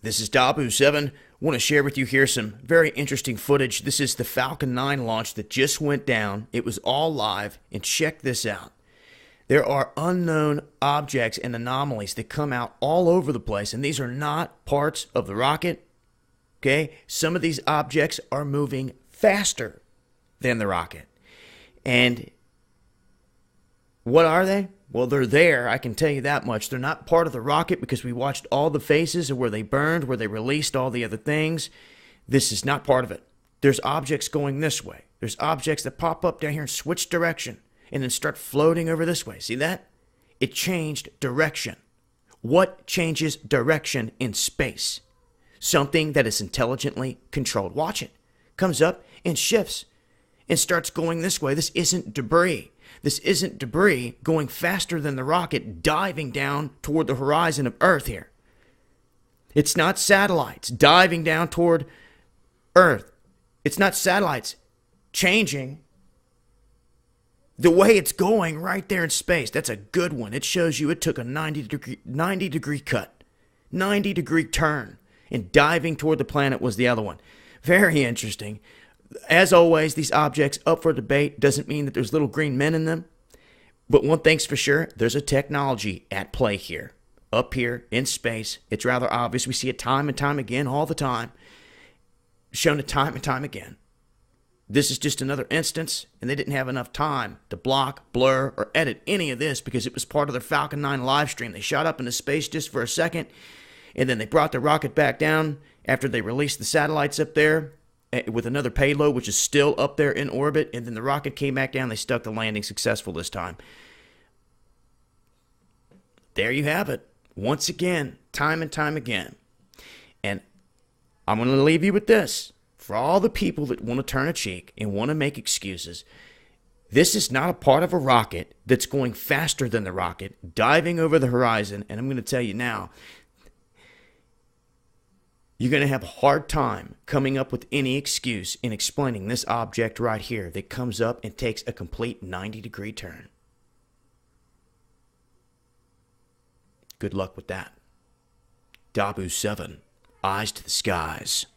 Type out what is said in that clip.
This is Dabu7. I want to share with you here some very interesting footage. This is the Falcon 9 launch that just went down. It was all live, and check this out. There are unknown objects and anomalies that come out all over the place, and these are not parts of the rocket. Okay? Some of these objects are moving faster than the rocket. And what are they? Well, they're there, I can tell you that much. They're not part of the rocket because we watched all the phases of where they burned, where they released all the other things. This is not part of it. There's objects going this way. There's objects that pop up down here and switch direction and then start floating over this way. See that? It changed direction. What changes direction in space? Something that is intelligently controlled. Watch it. Comes up and shifts and starts going this way. This isn't debris. This isn't debris going faster than the rocket diving down toward the horizon of Earth here. It's not satellites diving down toward Earth. It's not satellites changing the way it's going right there in space. That's a good one. It shows you it took a 90 degree cut, 90 degree turn, and diving toward the planet was the other one. Very interesting. As always, these objects up for debate doesn't mean that there's little green men in them. But one thing's for sure, there's a technology at play here. Up here in space, it's rather obvious. We see it time and time again, all the time. Shown it time and time again. This is just another instance, and they didn't have enough time to block, blur, or edit any of this because it was part of their Falcon 9 live stream. They shot up into space just for a second, and then they brought the rocket back down after they released the satellites up there with another payload, which is still up there in orbit, and then the rocket came back down. They stuck the landing successful this time. There you have it. Once again, time and time again. And I'm going to leave you with this. For all the people that want to turn a cheek and want to make excuses, this is not a part of a rocket that's going faster than the rocket, diving over the horizon. And I'm going to tell you now, you're going to have a hard time coming up with any excuse in explaining this object right here that comes up and takes a complete 90-degree turn. Good luck with that. Dabu7, eyes to the skies.